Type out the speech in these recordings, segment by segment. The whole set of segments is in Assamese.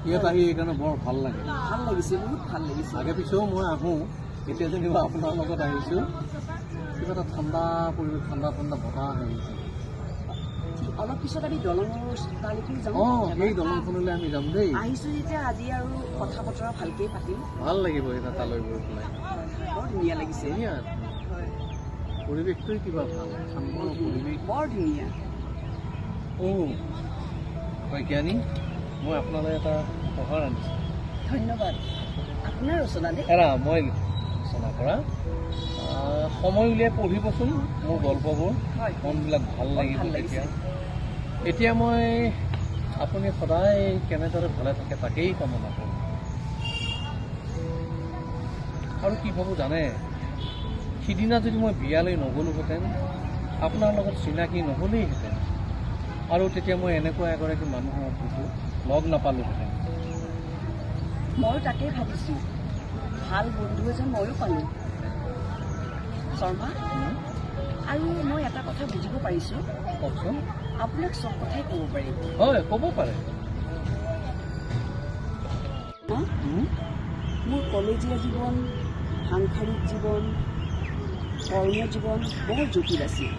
ইয়াত আহি এইকাৰণে বৰ ভাল লাগে। ভাল লাগিছে, বহুত ভাল লাগিছে। আগে পিছেও মই আহোঁ, এতিয়া যেনিবা আপোনাৰ লগত আহিছোঁ, কিবা এটা ঠাণ্ডা পৰিৱেশ, ঠাণ্ডা ঠাণ্ডা বতাহ আহিছে। অলপ পিছত আমি দলঙৰ তালৈকে যাম। সেই দলংখনলৈ আমি যাম দেই। আহিছোঁ যেতিয়া আজি আৰু কথা বতৰা ভালকৈ পাতিম। ভাল লাগিব এতিয়া তালৈ গৈ পেলাই। বৰ ধুনীয়া লাগিছে। ধুনীয়া হয়, পৰিৱেশটোৱে কিবা ভাল, শান্ত পৰিৱেশ। বৰ ধুনীয়া। বৈজ্ঞানী, মই আপোনালৈ এটা উপহাৰ আনিছোঁ। ধন্যবাদ। আপোনাৰ ৰচনা নে? মই ৰচনা কৰা। সময় উলিয়াই পঢ়িবচোন মোৰ গল্পবোৰ, মনবিলাক ভাল লাগিব তেতিয়া। এতিয়া মই আপুনি সদায় কেনেদৰে ভালে থাকে তাকেই কামনা কৰোঁ। আৰু কি ভাবোঁ জানে, সিদিনা যদি মই বিয়ালৈ নগ'লোহেঁতেন, আপোনাৰ লগত চিনাকি নহ'লেইহেঁতেন, আৰু তেতিয়া মই এনেকুৱা এগৰাকী মানুহৰ লগ নাপালোহেঁতেন। ময়ো তাকেই ভাবিছোঁ, ভাল বন্ধু এজন ময়ো পালোঁ। শৰ্মা, আৰু মই এটা কথা বুজিব পাৰিছোঁ। কওকচোন। আপোনাক চব কথাই ক'ব পাৰি। হয়, ক'ব পাৰে। মোৰ কলেজীয়া জীৱন, সাংসাৰিক জীৱন, কৰ্মজীৱন বৰ জটিল আছিল।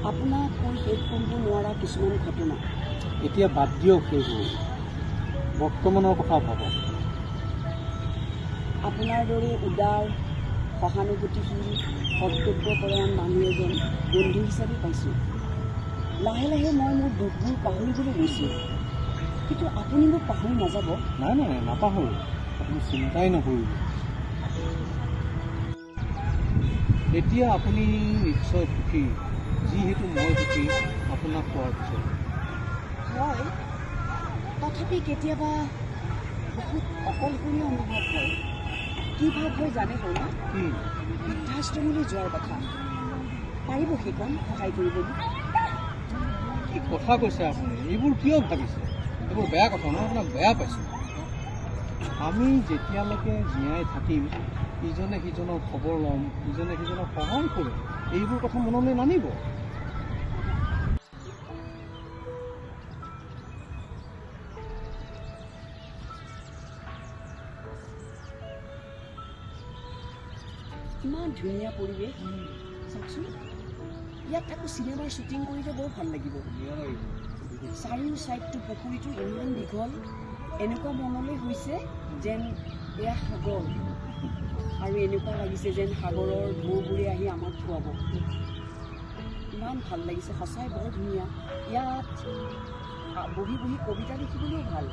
আপোনাক কৈ শেষ কৰিব নোৱাৰা কিছুমান ঘটনা। এতিয়া বাদ দিয়ক সেইবোৰ, বৰ্তমানৰ কথা ভাবক। আপোনাৰ দৰে উদাৰ, সহানুভূতিশীল, কৰ্তব্যপৰায়ণ মানুহ এজন বন্ধু হিচাপে পাইছোঁ। লাহে লাহে মই মোৰ দুখবোৰ পাহৰিবলৈ গৈছোঁ, কিন্তু আপুনি মোক পাহৰি নাযাব। নাই নাই, নাপাহৰোঁ। আপুনি চিন্তাই নকৰিব। এতিয়া আপুনি নিশ্চয় সুখী, যিহেতু মই সুখী আপোনাক পোৱাৰ পিছত। হয়, তথাপি কেতিয়াবা বহুত অকলশৰীয়া অনুভৱ হয়। কি ভাৱ হয় জানে শৰ্মা? বৃদ্ধাশ্ৰমলৈ যোৱাৰ কথা। পাৰিব সেইকণ সহায় কৰিবলৈ? কি কথা কৈছে আপুনি? এইবোৰ কিয় ভাবিছে? এইবোৰ বেয়া কথা ন, আপোনাক বেয়া পাইছোঁ। আমি যেতিয়ালৈকে জীয়াই থাকিম, ইজনে সিজনৰ খবৰ ল'ম, ইজনে সিজনক সহায় কৰিম, এইবোৰ কথা মনলৈ নানিব। ইমান ধুনীয়া পৰিৱেশ, চাওকচোন। ইয়াত আকৌ চিনেমাৰ শ্বুটিং কৰিলে বৰ ভাল লাগিব। চাৰিও ছাইডটো পুখুৰীটো ইমান দীঘল, এনেকুৱা মনলৈ হৈছে যেন এয়া সাগৰ, আৰু এনেকুৱা লাগিছে যেন সাগৰৰ ঢৌবোৰে আহি আমাক খুৱাব। ইমান ভাল লাগিছে, সঁচাই বৰ ধুনীয়া। ইয়াত বহি বহি কবিতা লিখিবলৈও ভাল।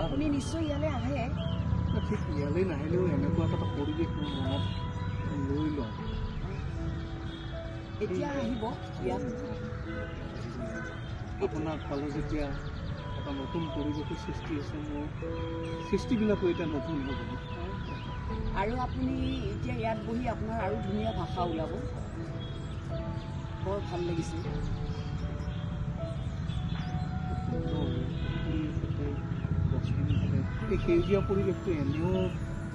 আপুনি নিশ্চয় ইয়ালৈ আহে। ঠিক ইয়ালৈ নাহিলেও এনেকুৱা এটা পৰিৱেশ মোৰ মনত লৈ লওঁ। এতিয়া আহিব ইয়াত। আপোনাক পালোঁ যেতিয়া এটা নতুন পৰিৱেশৰ সৃষ্টি হৈছে, মোৰ সৃষ্টিবিলাকো এতিয়া নতুন হ'ব। আৰু আপুনি এতিয়া ইয়াত বহি আপোনাৰ আৰু ধুনীয়া ভাষা ওলাব, বৰ ভাল লাগিছে। এই সেউজীয়া পৰিৱেশটো এনেও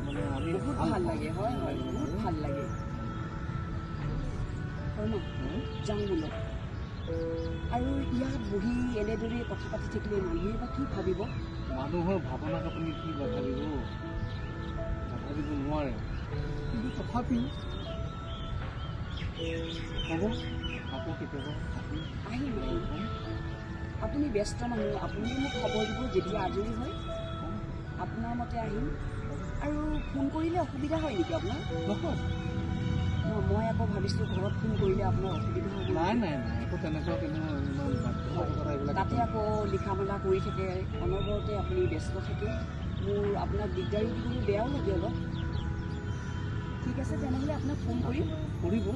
মানে আমি বহুত ভাল লাগে। হয় হয়, বহুত ভাল লাগে। হয় ন, যাওঁ বোলক। আৰু ইয়াত বহি এনেদৰে কথা পাতি থাকিলে মানুহে বা কি ভাবিব? মানুহৰ ভাৱনাক আপুনি কি নাভাবিব? নাভাবিব নোৱাৰে, কিন্তু তথাপিও হ'ব, আকৌ কেতিয়াবা আহিম আহিম। আপুনি ব্যস্ত মানুহ, আপুনি মোক খবৰ দিব যেতিয়া আজৰি হয়। আপোনাৰ মতে আহিম। আৰু ফোন কৰিলে অসুবিধা হয় নেকি আপোনাৰ? নহয়, মই আকৌ ভাবিছোঁ ঘৰত ফোন কৰিলে আপোনাৰ অসুবিধা হ'ব। নাই নাই নাই, একো তেনেকুৱা তাতে আকৌ লিখা মেলা কৰি থাকে, অনবৰতে আপুনি ব্যস্ত থাকে। মোৰ আপোনাক দিগদাৰী দিবলৈ বেয়াও লাগে অলপ। ঠিক আছে, তেনেহ'লে আপোনাক ফোন কৰিম। কৰিব।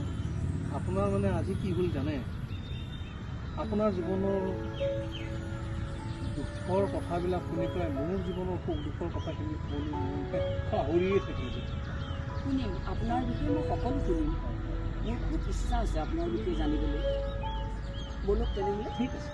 আপোনাৰ মানে আজি কি হ'ল জানে, আপোনাৰ জীৱনৰ দুখৰ কথাবিলাক শুনি পেলাই মোৰ জীৱনৰ সুখ দুখৰ কথাখিনি শুনি মনতে পাহৰিয়ে থাকিলোঁ। শুনিম, আপোনাৰ বিষয়ে মই সকলো শুনিম। মোৰ খুব ইচ্ছা আছে আপোনাৰ বিষয়ে জানিবলৈ। বলক তেনেহ'লে। ঠিক আছে।